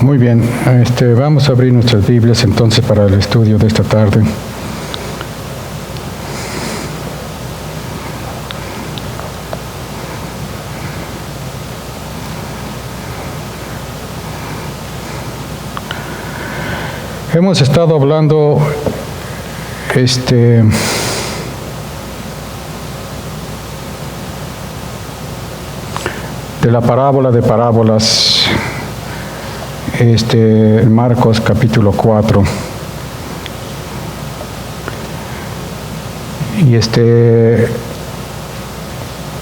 Muy bien, vamos a abrir nuestras Biblias entonces para el estudio de esta tarde. Hemos estado hablando de la parábola de parábolas, Marcos capítulo 4.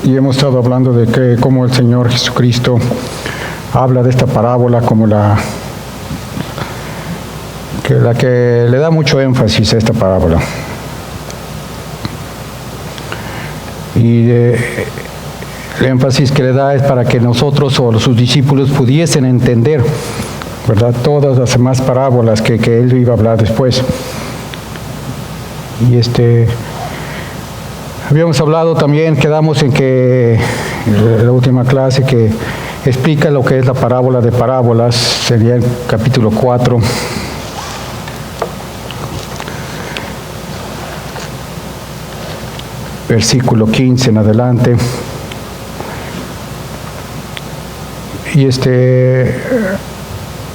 Y hemos estado hablando de cómo el Señor Jesucristo habla de esta parábola como la que le da mucho énfasis a esta parábola. Y el énfasis que le da es para que nosotros o sus discípulos pudiesen entender, ¿verdad?, todas las demás parábolas que él iba a hablar después. Y habíamos hablado también, quedamos en que la última clase que explica lo que es la parábola de parábolas, sería el capítulo 4. Versículo 15 en adelante. Y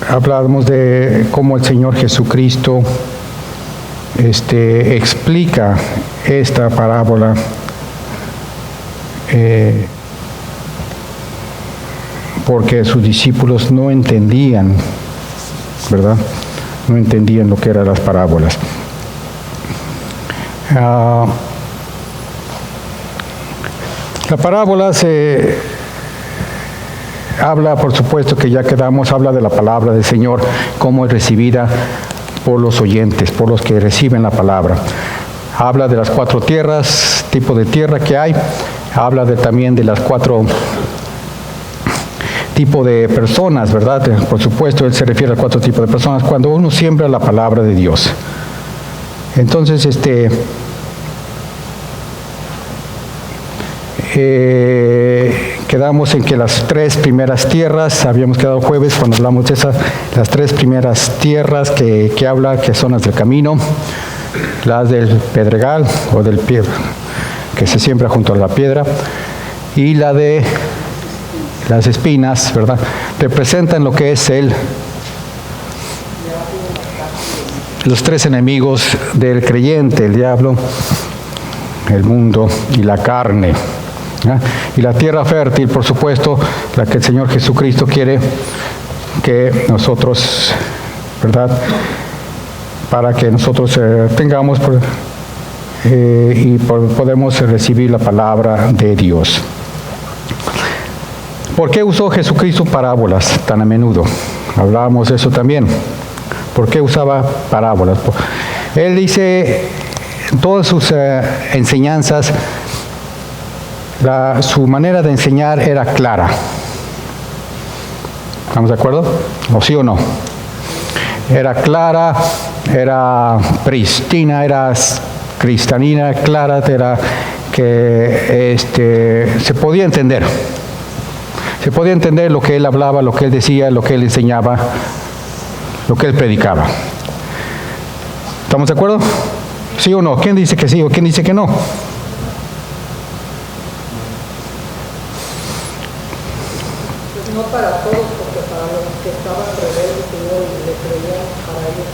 hablamos de cómo el Señor Jesucristo explica esta parábola porque sus discípulos no entendían, ¿verdad? No entendían lo que eran las parábolas. La parábola habla, por supuesto que ya quedamos, habla de la palabra del Señor, cómo es recibida por los oyentes, por los que reciben la palabra. Habla de las 4 tierras, tipo de tierra que hay. Habla también de las 4 tipos de personas, ¿verdad? Por supuesto, él se refiere a 4 tipos de personas cuando uno siembra la palabra de Dios. Entonces, quedamos en que las 3 primeras tierras, habíamos quedado jueves cuando hablamos de esas, las 3 primeras tierras que habla, que son las del camino, las del pedregal o del pie, que se siembra junto a la piedra, y la de las espinas, ¿verdad? Representan lo que es los 3 enemigos del creyente, el diablo, el mundo y la carne. Y la tierra fértil, por supuesto, la que el Señor Jesucristo quiere que nosotros, ¿verdad?, para que nosotros tengamos y podemos recibir la palabra de Dios. ¿Por qué usó Jesucristo parábolas tan a menudo? Hablábamos de eso también. ¿Por qué usaba parábolas? Él dice en todas sus enseñanzas, su manera de enseñar era clara. ¿Estamos de acuerdo? ¿O sí o no? Era clara, era pristina, era cristalina, clara, era que se podía entender. Se podía entender lo que él hablaba, lo que él decía, lo que él enseñaba, lo que él predicaba. ¿Estamos de acuerdo? ¿Sí o no? ¿Quién dice que sí o quién dice que no? No para todos, porque para los que estaban rebeldes y no le creían, para ellos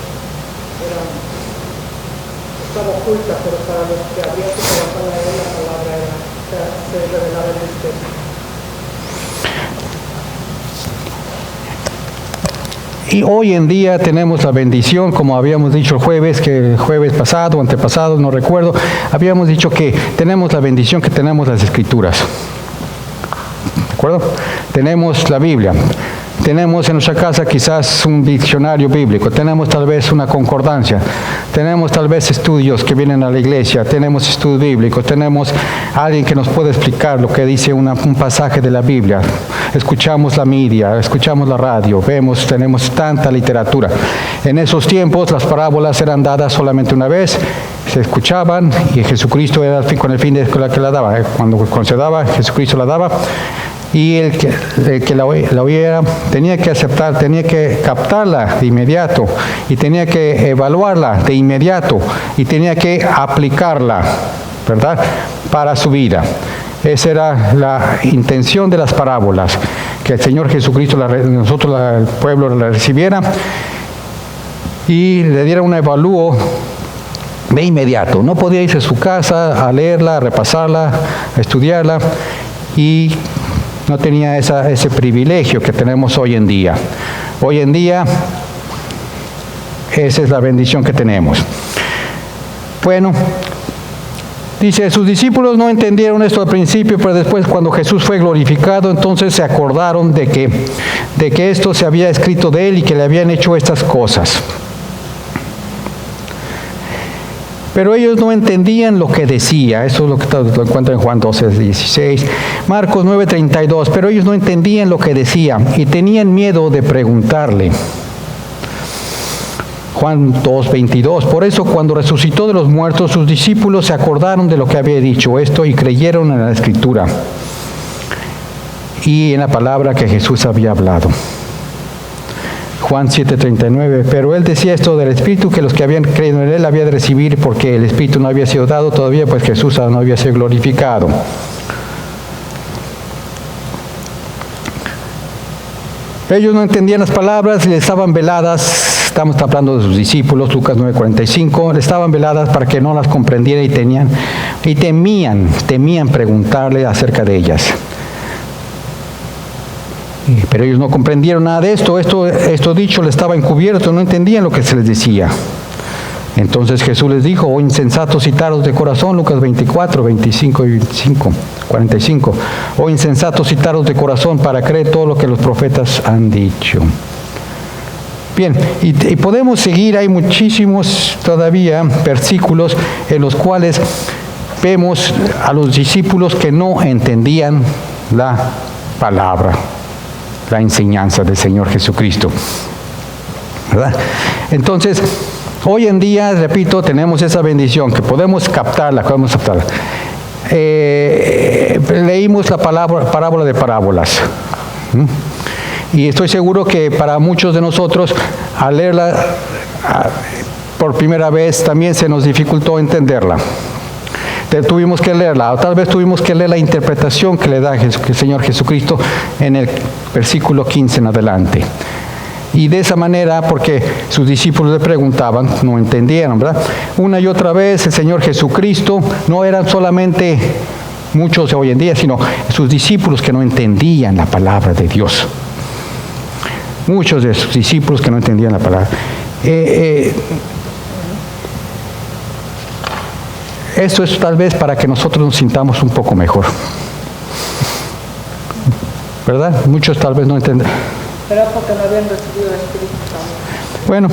estaba oculta, pero para los que había que trabajar a él, la palabra se revelaba en el texto. Y hoy en día tenemos la bendición, como habíamos dicho el jueves, que el jueves pasado o antepasado, no recuerdo, habíamos dicho que tenemos la bendición que tenemos las Escrituras. ¿De acuerdo? Tenemos la Biblia, tenemos en nuestra casa quizás un diccionario bíblico, tenemos tal vez una concordancia, tenemos tal vez estudios que vienen a la iglesia, tenemos estudios bíblicos, tenemos alguien que nos puede explicar lo que dice un pasaje de la Biblia, escuchamos la media, escuchamos la radio, tenemos tanta literatura. En esos tiempos las parábolas eran dadas solamente una vez, se escuchaban y Jesucristo era con el fin de que la daba. Cuando se daba, Jesucristo la daba. Y el que la oyera tenía que aceptar, tenía que captarla de inmediato, y tenía que evaluarla de inmediato, y tenía que aplicarla, ¿verdad?, para su vida. Esa era la intención de las parábolas, que el Señor Jesucristo, nosotros, el pueblo, la recibiera y le diera un evalúo de inmediato. No podía irse a su casa a leerla, a repasarla, a estudiarla, y no tenía ese privilegio que tenemos hoy en día. Hoy en día, esa es la bendición que tenemos. Bueno, dice, sus discípulos no entendieron esto al principio, pero después, cuando Jesús fue glorificado, entonces se acordaron de que esto se había escrito de él y que le habían hecho estas cosas. Pero ellos no entendían lo que decía. Eso es lo que lo encuentran en Juan 12:16. Marcos 9:32. Pero ellos no entendían lo que decía y tenían miedo de preguntarle. Juan 2:22. Por eso, cuando resucitó de los muertos, sus discípulos se acordaron de lo que había dicho esto y creyeron en la Escritura y en la palabra que Jesús había hablado. Juan 7:39, pero él decía esto del Espíritu, que los que habían creído en él había de recibir, porque el Espíritu no había sido dado todavía, pues Jesús no había sido glorificado. Ellos no entendían las palabras y les estaban veladas. Estamos hablando de sus discípulos, Lucas 9:45, les estaban veladas para que no las comprendieran y temían preguntarle acerca de ellas. Pero ellos no comprendieron nada de esto. Esto dicho les estaba encubierto, no entendían lo que se les decía. Entonces Jesús les dijo, oh insensatos y tardos de corazón, Lucas 24, 25 y 45. Oh insensatos y tardos de corazón, para creer todo lo que los profetas han dicho. Bien, y podemos seguir, hay muchísimos todavía versículos en los cuales vemos a los discípulos que no entendían la palabra, la enseñanza del Señor Jesucristo, ¿verdad? Entonces, hoy en día, repito, tenemos esa bendición que podemos captarla. Leímos la parábola de parábolas. Y estoy seguro que para muchos de nosotros, al leerla por primera vez, también se nos dificultó entenderla. Tuvimos que leerla, o tal vez tuvimos que leer la interpretación que le da el Señor Jesucristo en el versículo 15 en adelante. Y de esa manera, porque sus discípulos le preguntaban, no entendieron, ¿verdad? Una y otra vez el Señor Jesucristo, no eran solamente muchos de hoy en día, sino sus discípulos que no entendían la palabra de Dios. Muchos de sus discípulos que no entendían la palabra. Esto es tal vez para que nosotros nos sintamos un poco mejor, ¿verdad? Muchos tal vez no entienden. Pero porque no habían recibido el Espíritu Santo. Bueno,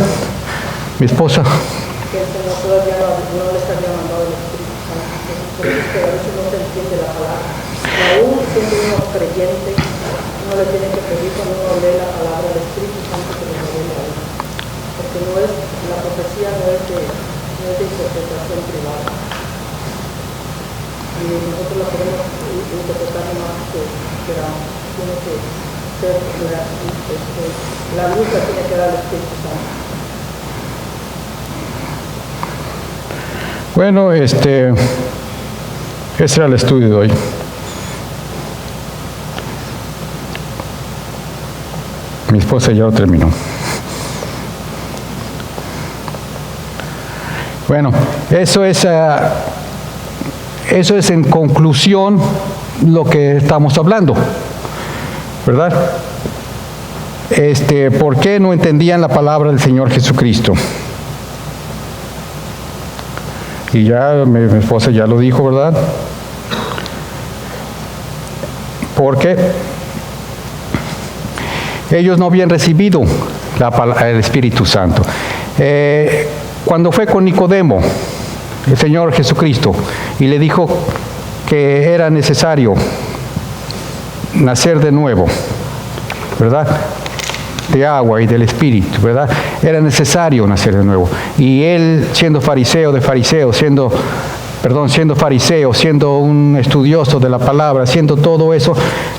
mi esposa. Que el Señor todavía no les había mandado el Espíritu Santo. Por eso es que a veces no se entiende la palabra. Y aún siendo uno creyente, uno le tiene que pedir cuando uno lee la palabra del Espíritu Santo que le revele a uno. Porque no es, la profecía no es de interpretación privada. Y nosotros la podemos interpretar más que queramos. Tiene que ser la luz que tiene que dar el Espíritu Santo. Bueno, ese era el estudio de hoy. Mi esposa ya lo terminó. Bueno, eso es en conclusión lo que estamos hablando, ¿verdad? ¿Por qué no entendían la palabra del Señor Jesucristo? Y ya mi esposa ya lo dijo, ¿verdad? Porque ellos no habían recibido el Espíritu Santo. Cuando fue con Nicodemo, el Señor Jesucristo, y le dijo que era necesario nacer de nuevo, ¿verdad? De agua y del Espíritu, ¿verdad? Era necesario nacer de nuevo. Y él, siendo fariseo de fariseos, siendo siendo fariseo, siendo un estudioso de la palabra, siendo todo eso,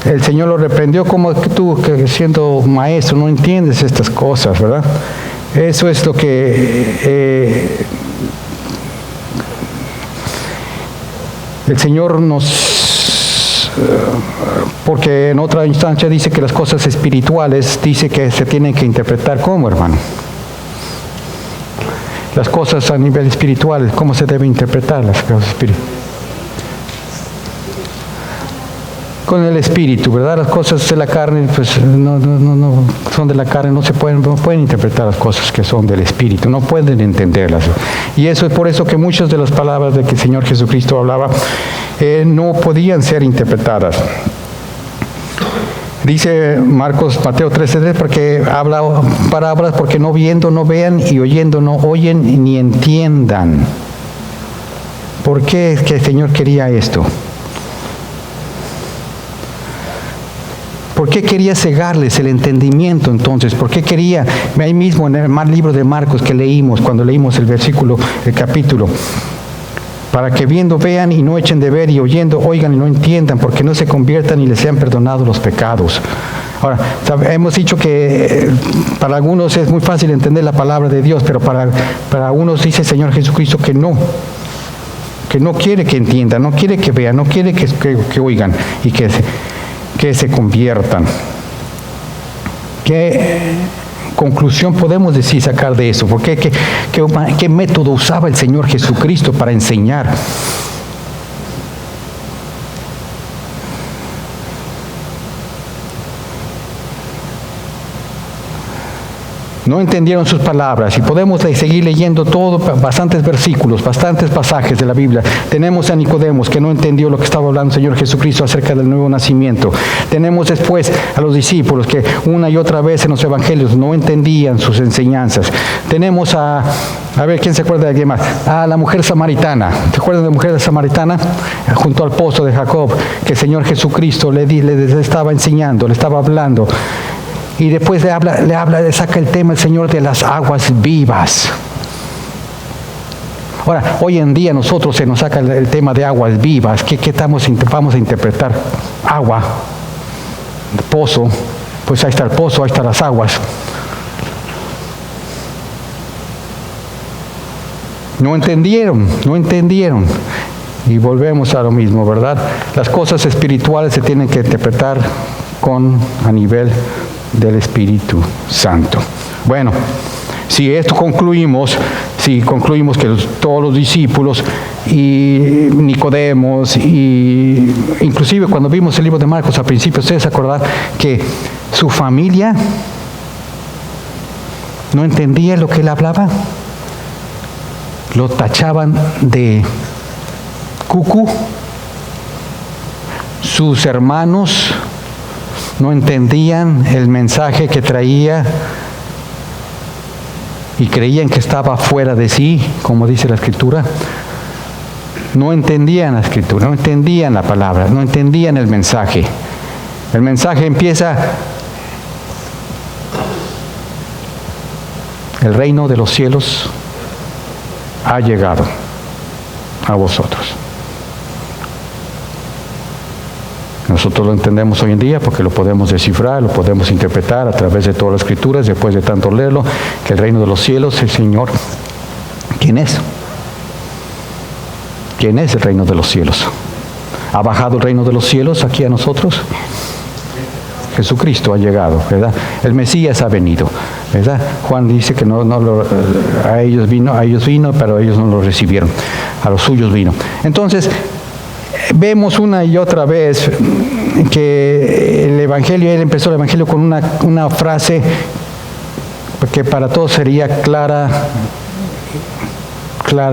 el Señor lo reprendió como que tú, que siendo maestro, no entiendes estas cosas, ¿verdad? Eso es lo que el Señor nos... porque en otra instancia dice que las cosas espirituales, dice que se tienen que interpretar como, hermano. Las cosas a nivel espiritual, ¿cómo se debe interpretar las cosas espirituales? Con el espíritu, ¿verdad? Las cosas de la carne, pues no son de la carne, no pueden interpretar las cosas que son del espíritu, no pueden entenderlas. Y eso es por eso que muchas de las palabras de que el Señor Jesucristo hablaba no podían ser interpretadas. Dice Mateo 13:3, porque habla parábolas porque no viendo no vean y oyendo no oyen ni entiendan. ¿Por qué es que el Señor quería esto? ¿Por qué quería cegarles el entendimiento entonces? ¿Por qué quería, ahí mismo en el libro de Marcos que leímos, cuando leímos el capítulo, para que viendo vean y no echen de ver y oyendo oigan y no entiendan, porque no se conviertan y les sean perdonados los pecados? Ahora, hemos dicho que para algunos es muy fácil entender la palabra de Dios, pero para algunos dice el Señor Jesucristo que no quiere que entiendan, no quiere que vean, no quiere que oigan y que se conviertan. ¿Qué conclusión podemos decir sacar de eso? Porque ¿qué método usaba el Señor Jesucristo para enseñar? No entendieron sus palabras, y podemos seguir leyendo bastantes versículos, bastantes pasajes de la Biblia. Tenemos a Nicodemos, que no entendió lo que estaba hablando el Señor Jesucristo acerca del nuevo nacimiento. Tenemos después a los discípulos que una y otra vez en los evangelios no entendían sus enseñanzas. Tenemos a ver, ¿quién se acuerda de alguien más? A la mujer samaritana. ¿Se acuerdan de la mujer samaritana? Junto al pozo de Jacob, que el Señor Jesucristo le estaba enseñando, le estaba hablando. Y después le saca el tema el Señor de las aguas vivas. Ahora, hoy en día nosotros se nos saca el tema de aguas vivas. ¿Qué vamos a interpretar? Agua, pozo, pues ahí está el pozo, ahí están las aguas. No entendieron. Y volvemos a lo mismo, ¿verdad? Las cosas espirituales se tienen que interpretar a nivel del Espíritu Santo. Bueno, si concluimos que todos los discípulos y Nicodemos, y inclusive cuando vimos el libro de Marcos al principio, ustedes se acordarán que su familia no entendía lo que él hablaba, lo tachaban de cucú. Sus hermanos no entendían el mensaje que traía y creían que estaba fuera de sí, como dice la Escritura. No entendían la Escritura, no entendían la palabra, no entendían el mensaje. El mensaje empieza: el reino de los cielos ha llegado a vosotros. Nosotros lo entendemos hoy en día porque lo podemos descifrar, lo podemos interpretar a través de todas las Escrituras, después de tanto leerlo, que el reino de los cielos, el Señor, ¿quién es? ¿Quién es el reino de los cielos? ¿Ha bajado el reino de los cielos aquí a nosotros? Jesucristo ha llegado, ¿verdad? El Mesías ha venido, ¿verdad? Juan dice que a ellos vino, pero ellos no lo recibieron, a los suyos vino. Entonces, vemos una y otra vez que él empezó el Evangelio con una frase que para todos sería clara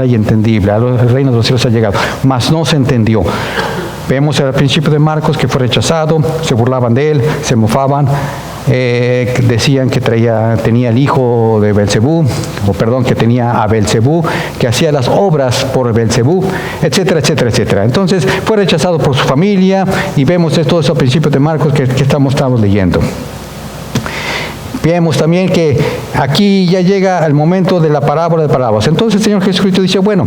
y entendible: el reino de los cielos ha llegado, mas no se entendió. Vemos al principio de Marcos que fue rechazado, se burlaban de él, se mofaban, decían que tenía el hijo de Belcebú, que tenía a Belcebú, que hacía las obras por Belcebú, etcétera, etcétera, etcétera. Entonces fue rechazado por su familia, y vemos todo eso al principio de Marcos que estamos leyendo. Vemos también que aquí ya llega el momento de la parábola de parábolas. Entonces el Señor Jesucristo dice: bueno,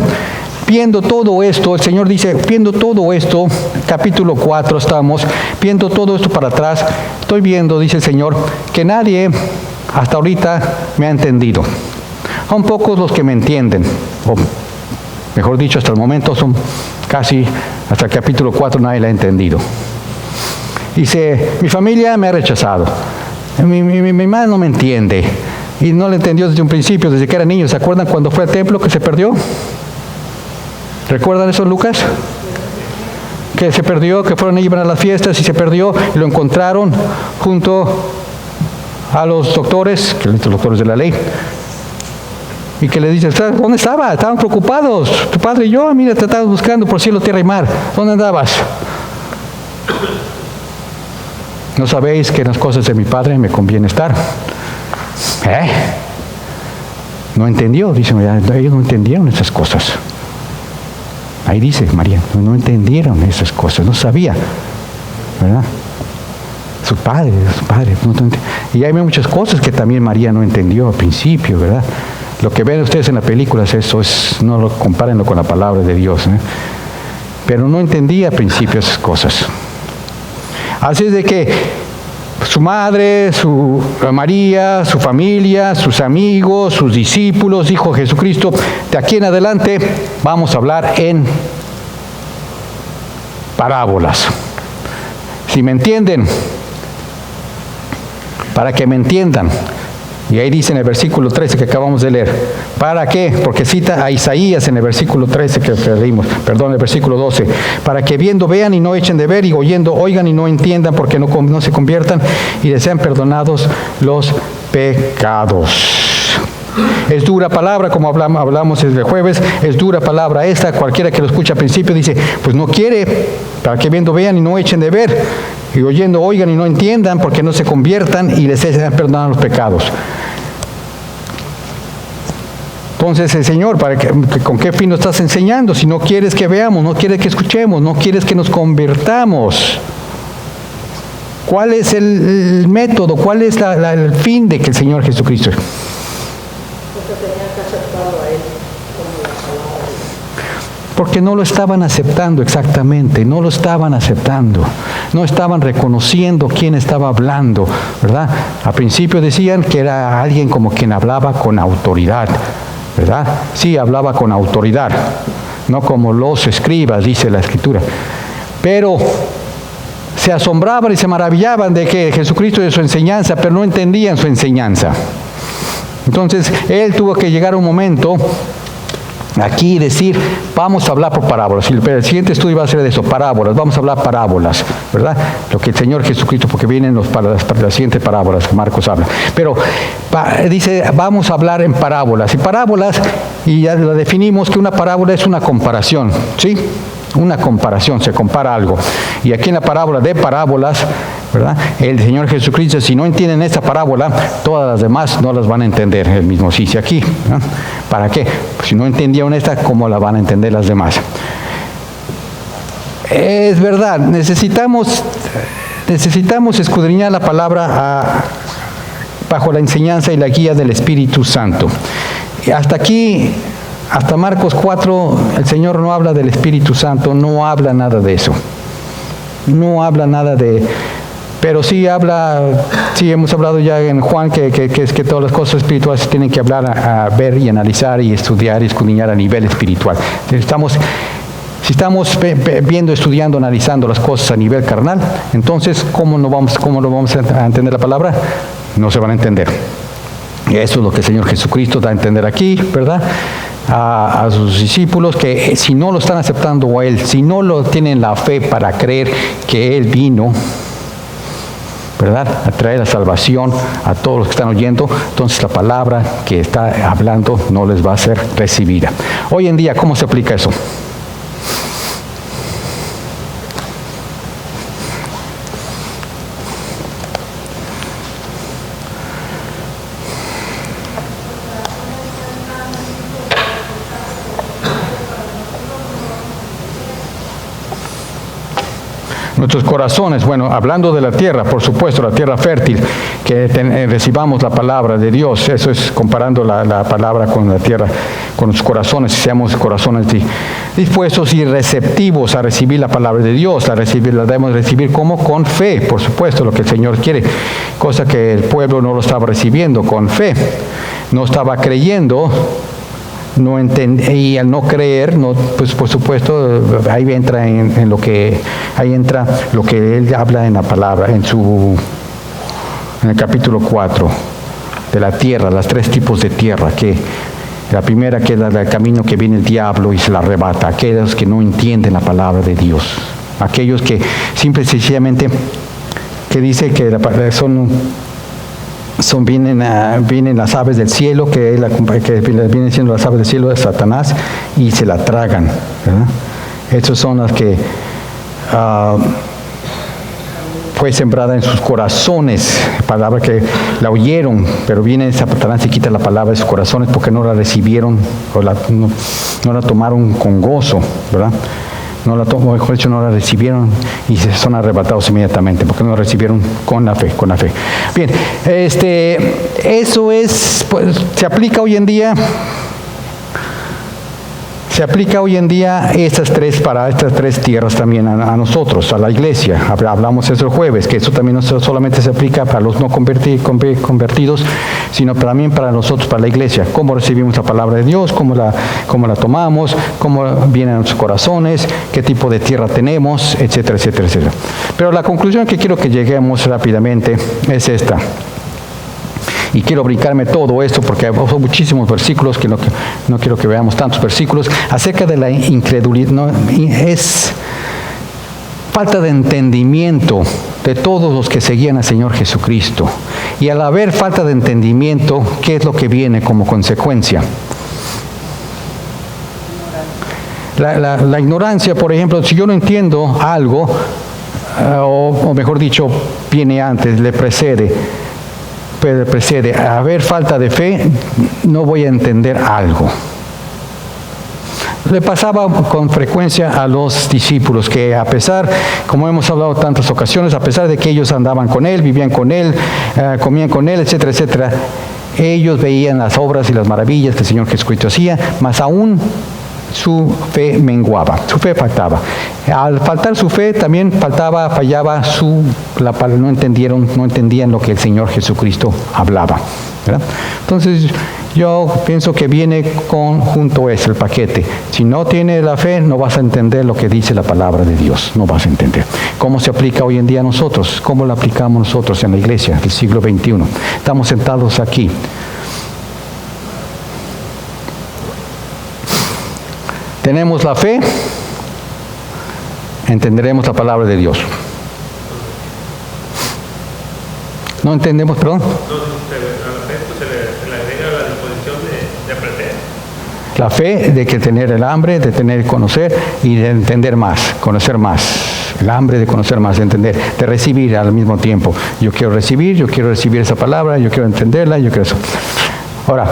viendo todo esto, el Señor dice, viendo todo esto, capítulo 4 estamos, viendo todo esto para atrás, estoy viendo, dice el Señor, que nadie hasta ahorita me ha entendido. Son pocos los que me entienden, o mejor dicho, hasta el momento son casi, hasta el capítulo 4 nadie la ha entendido. Dice, mi familia me ha rechazado, mi madre no me entiende, y no le entendió desde un principio, desde que era niño. ¿Se acuerdan cuando fue al templo que se perdió? ¿Recuerdan eso, Lucas? Que se perdió, que fueron a ir a las fiestas y se perdió, y lo encontraron junto a los doctores, que los doctores de la ley, y que le dicen, ¿dónde estaba? Estaban preocupados, tu padre y yo, mira, te estabas buscando por cielo, tierra y mar, ¿dónde andabas? ¿No sabéis que en las cosas de mi padre me conviene estar? No entendió, dice María, ellos no entendieron esas cosas. Ahí dice María, no entendieron esas cosas, no sabía, ¿verdad? Su padre. Y hay muchas cosas que también María no entendió al principio, ¿verdad? Lo que ven ustedes en la película no lo compárenlo con la palabra de Dios, ¿eh? Pero no entendía al principio esas cosas. Así es de que su madre, María, su familia, sus amigos, sus discípulos, dijo Jesucristo, de aquí en adelante vamos a hablar en parábolas. Si me entienden, para que me entiendan. Y ahí dice en el versículo 13 que acabamos de leer. ¿Para qué? Porque cita a Isaías en el versículo 13 que leímos, perdón, el versículo 12. Para que viendo vean y no echen de ver, y oyendo oigan y no entiendan, porque no se conviertan y les sean perdonados los pecados. Es dura palabra, como hablamos el jueves, es dura palabra esta. Cualquiera que lo escucha al principio dice, pues no quiere, para que viendo vean y no echen de ver, y oyendo oigan y no entiendan, porque no se conviertan y les sean perdonados los pecados. Entonces el Señor, ¿con qué fin nos estás enseñando? Si no quieres que veamos, no quieres que escuchemos, no quieres que nos convertamos. ¿Cuál es el método? ¿Cuál es el fin de que el Señor Jesucristo? Porque no lo estaban aceptando exactamente, no lo estaban aceptando, no estaban reconociendo quién estaba hablando, ¿verdad? Al principio decían que era alguien como quien hablaba con autoridad, ¿verdad? Sí, hablaba con autoridad, no como los escribas, dice la Escritura. Pero se asombraban y se maravillaban de que Jesucristo de su enseñanza, pero no entendían su enseñanza. Entonces, Él tuvo que llegar a un momento aquí y decir, vamos a hablar por parábolas. El siguiente estudio va a ser de eso, parábolas, vamos a hablar parábolas, ¿verdad? Lo que el Señor Jesucristo, porque vienen para las siguientes parábolas que Marcos habla. Pero dice, vamos a hablar en parábolas. Y parábolas, y ya lo definimos que una parábola es una comparación, ¿sí? Una comparación, se compara algo. Y aquí en la parábola de parábolas, ¿verdad? El Señor Jesucristo, si no entienden esta parábola, todas las demás no las van a entender. Él mismo dice aquí, ¿no? ¿Para qué? Pues si no entendieron esta, ¿cómo la van a entender las demás? Es verdad, necesitamos escudriñar la palabra bajo la enseñanza y la guía del Espíritu Santo. Hasta aquí, hasta Marcos 4, el Señor no habla del Espíritu Santo, no habla nada de eso. No habla nada de... Pero sí hemos hablado ya en Juan que todas las cosas espirituales se tienen que hablar, a ver y analizar y estudiar y escudriñar a nivel espiritual. Si estamos viendo, estudiando, analizando las cosas a nivel carnal, entonces ¿cómo lo vamos a entender la palabra? No se van a entender. Y eso es lo que el Señor Jesucristo da a entender aquí, ¿verdad? A sus discípulos, que si no lo están aceptando a Él, si no lo tienen la fe para creer que Él vino, ¿verdad?, a traer la salvación a todos los que están oyendo, entonces la palabra que está hablando no les va a ser recibida. Hoy en día, ¿cómo se aplica eso? Nuestros corazones, bueno, hablando de la tierra, por supuesto, la tierra fértil, que recibamos la palabra de Dios, eso es comparando la palabra con la tierra, con los corazones, seamos corazones dispuestos y receptivos a recibir la palabra de Dios, la debemos recibir como con fe, por supuesto, lo que el Señor quiere, cosa que el pueblo no lo estaba recibiendo con fe, no estaba creyendo. Y al no creer, pues por supuesto, ahí entra en lo que él habla en la palabra, en el capítulo 4 de la tierra, los 3 tipos de tierra, que la primera que es el camino que viene el diablo y se la arrebata, aquellos que no entienden la palabra de Dios, aquellos que simple y sencillamente, que dice que vienen las aves del cielo, que vienen siendo las aves del cielo de Satanás, y se la tragan, ¿verdad? Esas son las que fue sembrada en sus corazones, palabra que la oyeron, pero viene Satanás y quita la palabra de sus corazones porque no la recibieron, o no la tomaron con gozo, ¿verdad? No la recibieron y se son arrebatados inmediatamente porque no la recibieron con la fe. Bien, eso es, pues, se aplica hoy en día estas 3 tierras también a nosotros, a la iglesia. Hablamos eso el jueves, que eso también no solamente se aplica para los no convertidos, sino también para nosotros, para la iglesia. Cómo recibimos la palabra de Dios, cómo la tomamos, cómo viene a nuestros corazones, qué tipo de tierra tenemos, etcétera, etcétera, etcétera. Pero la conclusión que quiero que lleguemos rápidamente es esta. Y quiero brincarme todo esto porque son muchísimos versículos que no quiero que veamos tantos versículos acerca de la incredulidad. No, es falta de entendimiento de todos los que seguían al Señor Jesucristo. Y al haber falta de entendimiento, ¿qué es lo que viene como consecuencia? La ignorancia, por ejemplo, si yo no entiendo algo, o mejor dicho, viene antes, le precede, a haber falta de fe, no voy a entender algo. Le pasaba con frecuencia a los discípulos que a pesar, como hemos hablado en tantas ocasiones, a pesar de que ellos andaban con Él, vivían con Él, comían con Él, etcétera, etcétera, ellos veían las obras y las maravillas que el Señor Jesucristo hacía, más aún su fe menguaba, su fe faltaba. Al faltar su fe también fallaba no entendían lo que el Señor Jesucristo hablaba, ¿verdad? Entonces yo pienso que viene junto es el paquete. Si no tienes la fe, no vas a entender lo que dice la palabra de Dios, no vas a entender. ¿Cómo se aplica hoy en día a nosotros? ¿Cómo la aplicamos nosotros en la iglesia del siglo XXI? Estamos sentados aquí. Tenemos la fe, entenderemos la palabra de Dios. ¿No entendemos, perdón? A la fe se le agrega la disposición de aprender. La fe de que tener el hambre, de tener conocer y de entender más, conocer más. El hambre de conocer más, de entender, de recibir al mismo tiempo. Yo quiero recibir esa palabra, yo quiero entenderla, yo quiero eso. Ahora,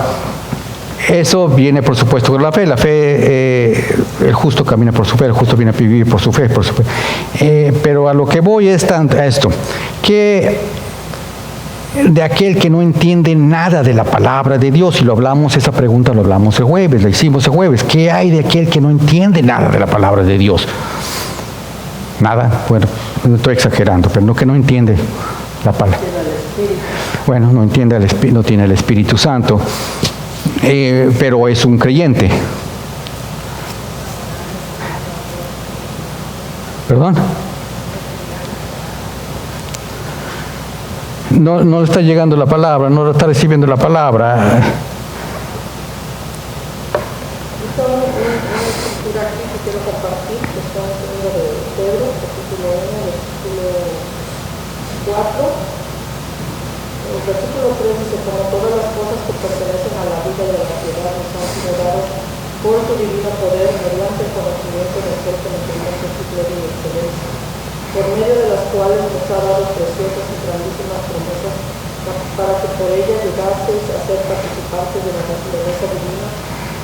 eso viene por supuesto con la fe. La fe, el justo camina por su fe, el justo viene a vivir por su fe. Pero a lo que voy es a esto, que de aquel que no entiende nada de la palabra de Dios, y esa pregunta lo hablamos el jueves, la hicimos el jueves, ¿qué hay de aquel que no entiende nada de la palabra de Dios? Nada, bueno, estoy exagerando, pero no que no entiende la palabra. Bueno, no entiende no tiene el Espíritu Santo. Pero es un creyente. ¿Perdón? No le está llegando la palabra, no le está recibiendo la palabra. Una escritura aquí que quiero compartir, que está en el libro de Pedro, capítulo 1, versículo 4. El versículo 3 dice: como todas las cosas que pertenecen a la vida de la piedad nos han sido dadas por su divino poder, mediante el conocimiento de aquel conocimiento de su gloria y excelencia, por medio de las cuales nos ha dado preciosas y grandísimas promesas, para que por ellas llegaseis a ser participantes de la naturaleza divina,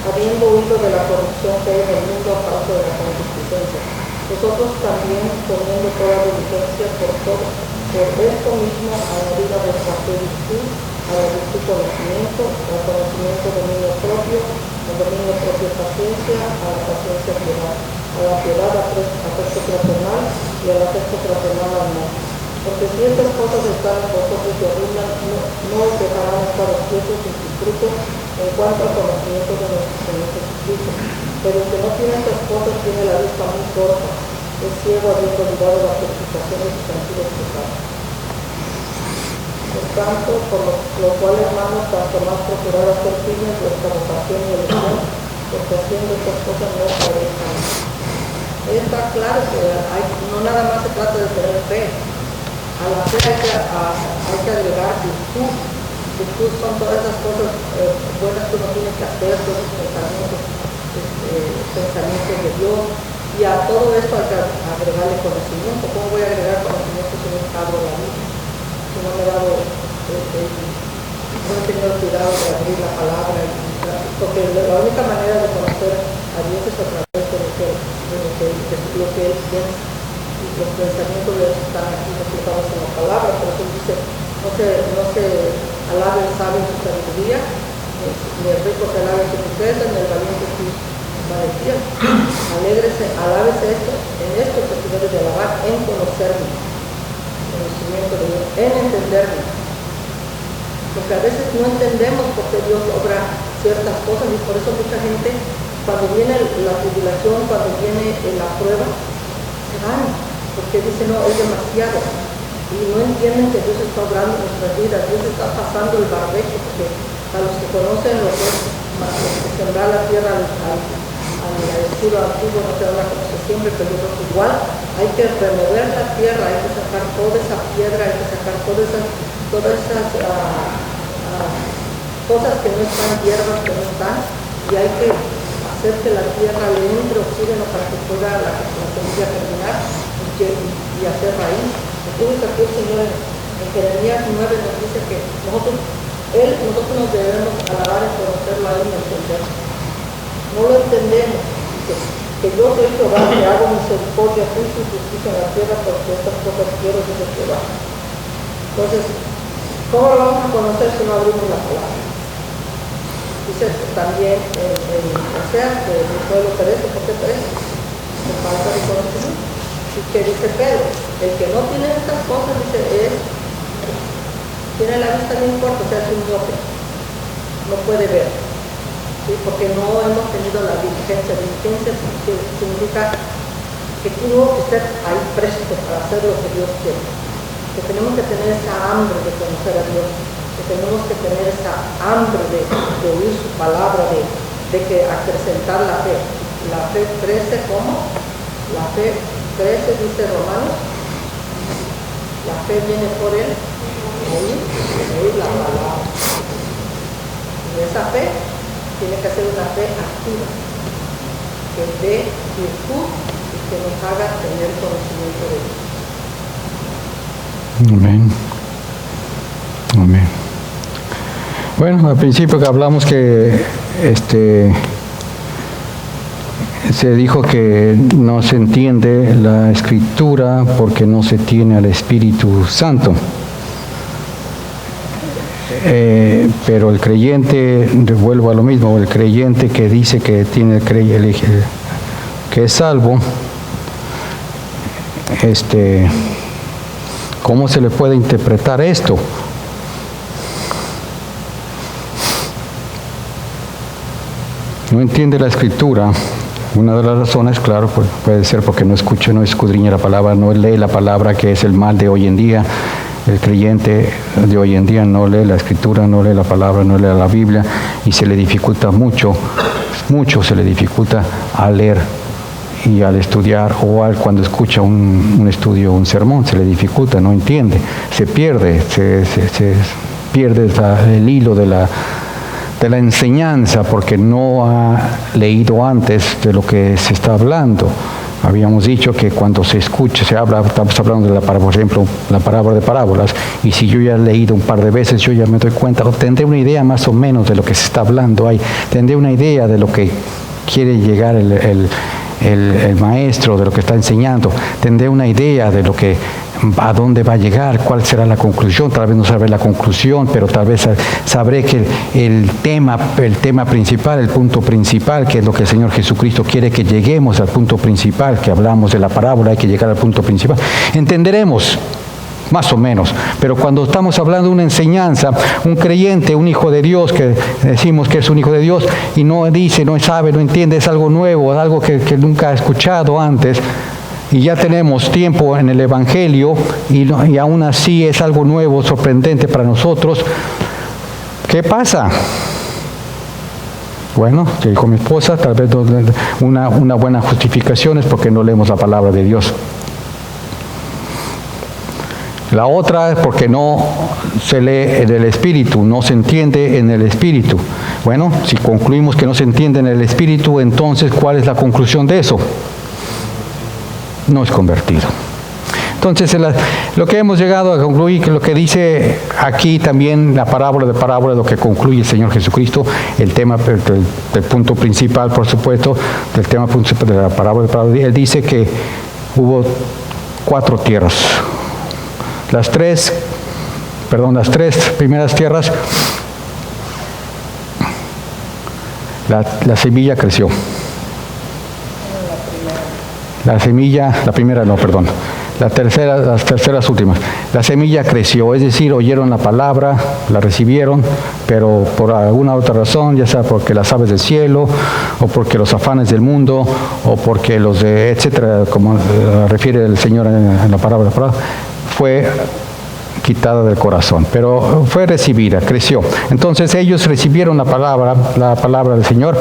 habiendo huido de la corrupción que hay en el mundo a causa de la concupiscencia. Nosotros también, poniendo toda diligencia por esto mismo, añadir a vuestra fe virtud, a la virtud conocimiento, al conocimiento dominio propio, al dominio propio paciencia, a la paciencia piedad, a la piedad afecto fraternal y al afecto fraternal amor. Porque si estas cosas están en vosotros y arruinan, no os dejarán estar quietos y sin fruto en cuanto al conocimiento de nuestro Señor Jesucristo. Pero el que no tiene estas cosas tiene la vista muy corta, es ciego habiendo olvidado la purificación de sus antiguos pecados. Por tanto, por lo cual, hermanos, tanto más procurar hacer firmes vuestra vocación y elección, porque haciendo estas cosas no aparezcan. Está claro que no nada más se trata de tener fe. A la fe hay que agregar virtud. Virtud son todas esas cosas buenas que uno tiene que hacer, todos esos pensamientos de Dios. Y a todo esto hay que agregarle conocimiento. ¿Cómo voy a agregar conocimiento si no abro la Biblia? Si no me he dado, no he tenido cuidado de abrir la palabra. Porque la única manera de conocer a Dios es a través de lo que Él piensa. Y los pensamientos de Dios están aquí reflejados en la palabra. Por eso dice, no se alabe el sabio en su sabiduría, ni el rico se alabe en su riqueza, ni el valiente en su valentía. Alábese en esto que se debe de alabar, en conocerme, conocimiento de Dios, en entenderme. Porque a veces no entendemos por qué Dios obra ciertas cosas y por eso mucha gente, cuando viene la tribulación, cuando viene la prueba, se van, porque dicen, no, es demasiado. Y no entienden que Dios está obrando en nuestras vidas, Dios está pasando el barbecho, porque a los que conocen lo que es sembrar la tierra al estilo antiguo, no se habla como se siembre, pero yo creo que igual hay que remover la tierra, hay que sacar toda esa piedra, hay que sacar todas esas cosas que no están, hierbas que no están, y hay que hacer que la tierra le entre oxígeno para que pueda la semilla germinar y hacer raíz. Entonces aquí el Señor en Jeremías 9 nos dice que nosotros nos debemos alabar y conocerlo a Él y entenderlo. No lo entendemos. Dice que yo soy Jehová, que hago misericordia, juicio y justicia en la tierra, porque estas cosas quiero, dice Jehová. Entonces, ¿cómo lo vamos a conocer si no abrimos la palabra? Dice también en Oseas que mi pueblo perece, ¿por qué perece? Por falta de conocimiento. Y que dice Pedro, el que no tiene estas cosas, dice, tiene la vista bien corta, o sea, es un miope, no puede ver. ¿Sí? Porque no hemos tenido la diligencia. Diligencia significa que tengo que estar ahí presto para hacer lo que Dios quiere. Que tenemos que tener esa hambre de conocer a Dios, que tenemos que tener esa hambre de oír su palabra, de que acrecentar la fe. La fe crece como, la fe crece, dice Romanos, la fe viene por él, oír la palabra. Y esa fe tiene que ser una fe activa, que dé virtud y que nos haga tener conocimiento de Dios. Amén. Amén. Bueno, al principio que hablamos que se dijo que no se entiende la Escritura porque no se tiene al Espíritu Santo. Pero el creyente, vuelvo a lo mismo, el creyente que dice que tiene que es salvo, ¿cómo se le puede interpretar esto? No entiende la Escritura. Una de las razones, claro, puede ser porque no escucha, no escudriña la palabra, no lee la palabra, que es el mal de hoy en día. El creyente de hoy en día no lee la Escritura, no lee la palabra, no lee la Biblia, y se le dificulta mucho se le dificulta al leer y al estudiar, o cuando escucha un estudio, un sermón, se le dificulta, no entiende, se pierde el hilo de la enseñanza porque no ha leído antes de lo que se está hablando. Habíamos dicho que cuando se escucha, se habla, estamos hablando de por ejemplo, la parábola de parábolas, y si yo ya he leído un par de veces, yo ya me doy cuenta, o tendré una idea más o menos de lo que se está hablando ahí, tendré una idea de lo que quiere llegar el el maestro de lo que está enseñando, tendré una idea de lo que, a dónde va a llegar, cuál será la conclusión. Tal vez no sabré la conclusión, pero tal vez sabré que el tema principal, el punto principal, que es lo que el Señor Jesucristo quiere que lleguemos al punto principal, que hablamos de la parábola, hay que llegar al punto principal. Entenderemos, más o menos, pero cuando estamos hablando de una enseñanza, un creyente, un hijo de Dios, que decimos que es un hijo de Dios, y no dice, no sabe, no entiende, es algo nuevo, algo que nunca ha escuchado antes, y ya tenemos tiempo en el Evangelio, y aún así es algo nuevo, sorprendente para nosotros, ¿qué pasa? Bueno, que dijo mi esposa, tal vez una buena justificación es porque no leemos la palabra de Dios. La otra es porque no se lee en el Espíritu, no se entiende en el Espíritu. Bueno, si concluimos que no se entiende en el Espíritu, entonces, ¿cuál es la conclusión de eso? No es convertido. Entonces, lo que hemos llegado a concluir, que lo que dice aquí también la parábola de parábola, lo que concluye el Señor Jesucristo, el tema, el punto principal, por supuesto, del tema principal de la parábola de parábola, él dice que hubo 4 tierras. Las tres primeras tierras, la semilla creció. Las terceras últimas. La semilla creció, es decir, oyeron la palabra, la recibieron, pero por alguna otra razón, ya sea porque las aves del cielo, o porque los afanes del mundo, o porque los de etcétera, como refiere el Señor en la parábola, fue quitada del corazón, pero fue recibida, creció. Entonces ellos recibieron la palabra del Señor.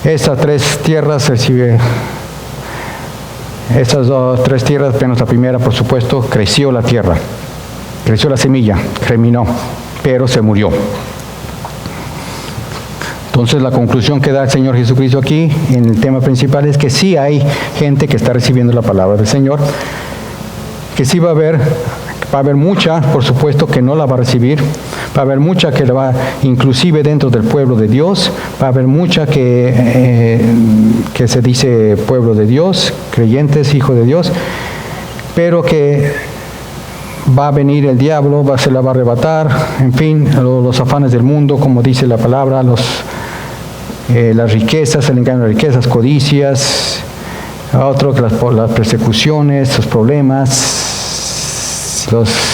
Estas 3 tierras estas 3 tierras, menos la primera, por supuesto, creció la tierra, creció la semilla, germinó, pero se murió. Entonces la conclusión que da el Señor Jesucristo aquí en el tema principal es que sí hay gente que está recibiendo la palabra del Señor, que sí va a haber mucha, por supuesto, que no la va a recibir, va a haber mucha que la va, inclusive dentro del pueblo de Dios, va a haber mucha que se dice pueblo de Dios, creyentes, hijo de Dios, pero que va a venir el diablo, se la va a arrebatar, en fin, los afanes del mundo, como dice la palabra, las riquezas, el engaño de riquezas, codicias, otro que las persecuciones, los problemas,